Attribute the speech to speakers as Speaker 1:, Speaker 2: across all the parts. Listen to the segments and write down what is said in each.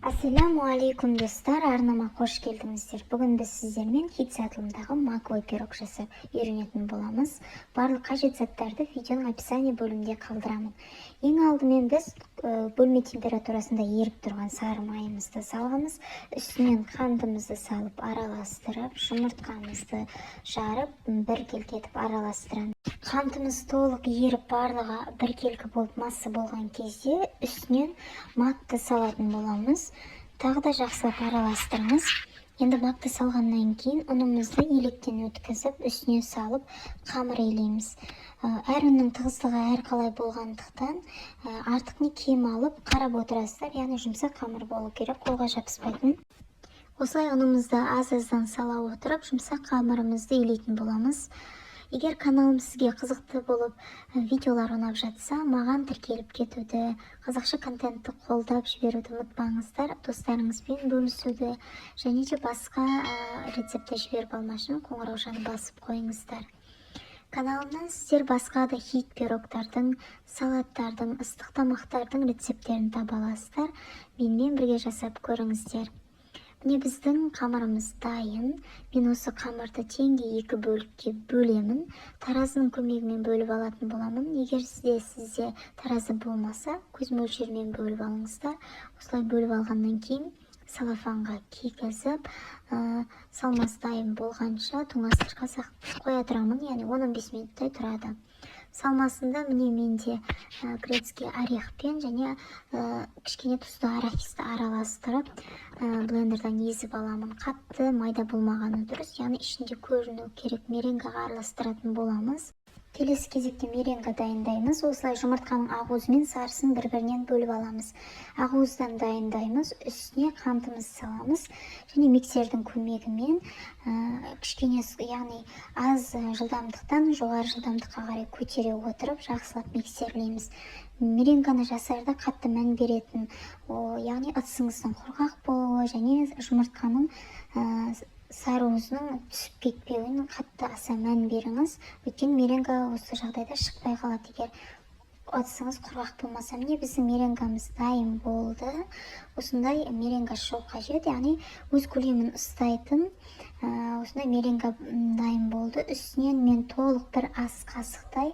Speaker 1: Ассаламу алейкум достар, арнама қош келдіңіздер. Бүгін біз сіздермен хит сатылымдағы маковый пирог жасап үйренетін боламыз. Барлық қажет заттарды видеоның описание бөлімінде қалдырамын. Ең алдымен біз бөлме температурасында еріп тұрған сары майымызды саламыз. Үстінен қантымызды салып араластырып, жұмыртқамызды жарып, біркелкетіп араластырамыз. Қантымыз толық еріп барлығы біркелкі болып масса болған кезде үстінен макты салатын боламыз. Тағы да жақсылап араластырыңыз. Енді макты салғаннан кейін ұнымызды електен өткізіп, үстіне салып қамыр илейміз. Әр үннің тығыздығы әрқалай болғандықтан артық не кем алып қарап отырасыздар, яғни жұмсақ қамыр болу керек, қолға жабыспайтын. Осылай ұнымызды аз-аздан сала отырып, жұмсақ қамырымызды илейтін боламыз. Егер каналым сізге қызықты болып, видеолар ұнап жатса, маған тіркеліп кетуді, қазақша контентті қолдап жіберуді ұмытпаңыздар. Достарыңызбен бөлісуді және де басқа рецепті жіберіп алмашын қоңыраушаны басып қойыңыздар. Каналымнан сіздер басқа да хит пирогтардың, салаттардың, ыстық тамақтардың рецепттерін таба аласыздар. Менімен бірге жасап көріңіздер. Міне біздің қамырымыз дайын. Мен осы қамырды теңге 2 бөлікке бөлемін. Таразының көмегімен бөліп алатын боламын. Егер сізде таразы болмаса, көз мөлшермен бөліп алыңыздар. Осылай бөліп алғаннан кейін салафанға кигізіп, салмасы дайын болғанша тоңазытқышқа қоя тұрамын, яғни 10-15 минуттай тұрады. Салмасында міне менде грецкий орехпен және кішкене тұзды арахисті араластырып, блендердан езіп аламын. Қатты майда болмағаны дұрыс, яғни ішінде көріну керек, меренгаға араластыратын боламыз. Келесі кезекте меренга дайындаймыз. Осылай жұмыртқаның ақуызы мен сарысын бір-бірінен бөліп аламыз. Ақуыздан дайындаймыз, үстіне қантымызды саламыз және миксердің көмегімен кішкене, яғни аз жылдамдықтан жоғары жылдамдыққа қарай көтере отырып, жақсылап миксерлейміз. Меренганы жасарда қатты мән беретін, яғни ыдысыңыздың құрғақ болуы және жұмыртқаның сарыуызының түсіп кетпеуін қатты аса мән беріңіз. Өйткені меренга осы жағдайда шықпай қалады, егер ыдысыңыз құрғақ болмаса. Міне біздің меренгамыз дайын болды. Осындай меренга шығу қажет, яғни өз көлемін ұстайтын осындай меренга дайын болды. Үстінен мен толық бір ас қасықтай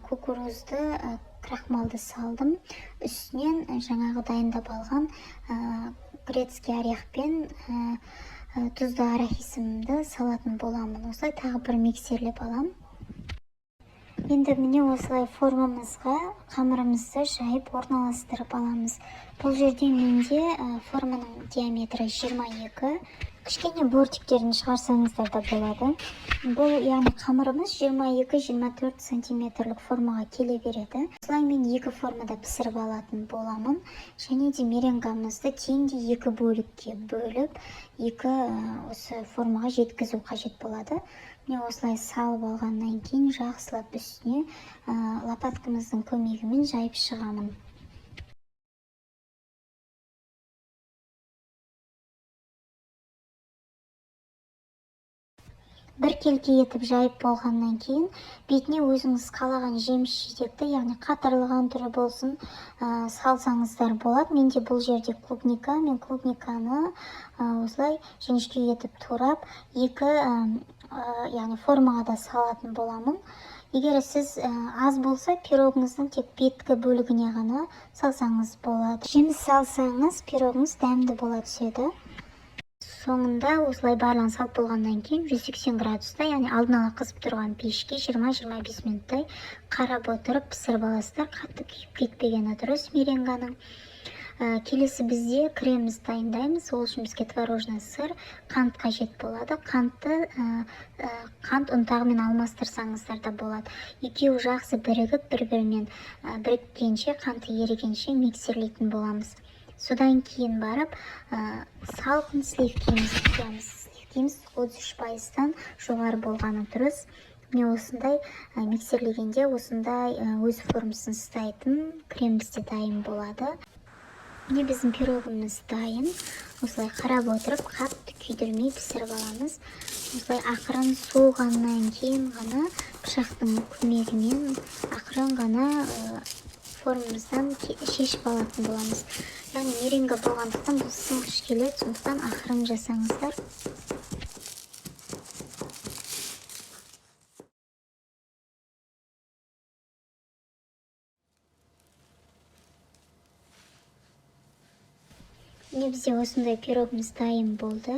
Speaker 1: кукурузды крахмалды салдым. Үстінен жаңағы дайындап алған грецкий орехпен тұзды арахисімді салатын боламын. Осылай тағы бір миксерлеп алам. Енді міне осылай формамызға қамырымызды жайып орналастырып аламыз. Бұл жерде менде форманың диаметрі 22. Кішкене бортиктерін шығарсаңыздар да болады. Бұл яғни қамырымыз 22-24 сантиметрлік формаға келе береді. Осылай мен 2 формада пісіріп алатын боламын. Және де меренгамызды теңде 2 бөлікке бөліп, 2 осы формаға жеткізу қажет болады. Міне осылай салып алғаннан кейін жақсылап үстіне лопаткамыздың көмегімен жайып шығамын. Бір келке етіп жайып болғаннан кейін бетіне өзіңіз қалаған жеміс-жидекті, яғни қатырылған түрі болсын, салсаңыздар болады. Менде бұл жерде клубника, мен клубниканы осылай жіңішке етіп турап, 2 яғни формаға да салатын боламын. Егер сіз аз болса, пирогыңыздың тек беткі бөлігіне ғана салсаңыз болады. Жеміс салсаңыз, пирогыңыз дәмді бола түседі. Соңында осылай барлығын салып болғаннан кейін 180 градуста, яғни алдын ала қызып тұрған пешке 20-25 минуттай қарап отырып пісіріп аласыздар. Қатты күйіп кетпегені дұрыс меренганың. Келесі бізде кремімізді дайындаймыз. Ол үшін бізге творожный сыр, қант қажет болады. Қант ұнтағымен алмастырсаңыздар да болады. Екеуі жақсы бірігіп, бір-бірімен біріккенше, қанты ерігенше миксерлейтін боламыз. Содан кейін барып, салқын сливкемізді құямыз. Сливкеміз 33%-тан жоғары болғаны дұрыс. Міне осындай миксерлегенде осындай өз формасын ұстайтын креміміз де дайын болады. Міне біздің пирогымыз дайын. Осылай қарап отырып, қатты күйдірмей пісіріп аламыз. Осылай ақырын суығаннан кейін ғана пышақтың көмегімен ақырын ғана формамыздан шешіп алатын боламыз. Яғни меренге болғандықтан бұл сынғыш келеді, сондықтан ақырын жасаңыздар. Міне бізде осындай пирогымыз дайын болды.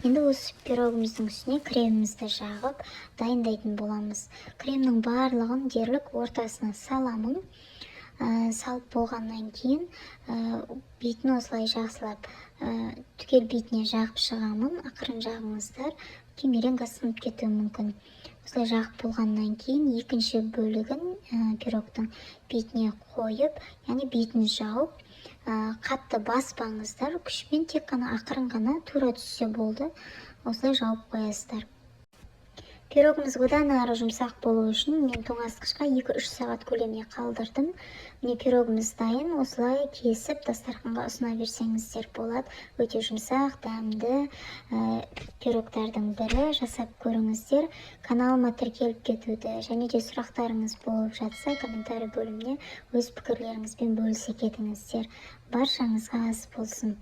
Speaker 1: Енді осы пирогымыздың үстіне кремімізді жағып дайындайтын боламыз. Кремнің барлығын дерлік ортасына саламын. Салып болғаннан кейін бетін осылай жақсылап түгел бетіне жағып шығамын. Ақырын жағыңыздар, меренге сынып кетуі мүмкін. Осылай жағып болғаннан кейін екінші бөлігін пирогтың бетіне қойып, яғни бетін жауып, қатты баспаңыздар, күшпен тек қана ақырын ғана тура түссе болды. Осылай жауып қоясыздар. Пирогымыз одан ары жұмсақ болу үшін мен тоңазытқышқа 2-3 сағат көлемінде қалдырдым. Міне пирогымыз дайын. Осылай кесіп дастарханға ұсына берсеңіздер болады. Өте жұмсақ, дәмді пирогтардың бірі. Жасап көріңіздер. Каналыма тіркеліп кетуді және де сұрақтарыңыз болып жатса, комментарий бөліміне өз пікірлеріңізбен бөлісе кетіңіздер. Баршаңызға ас болсын.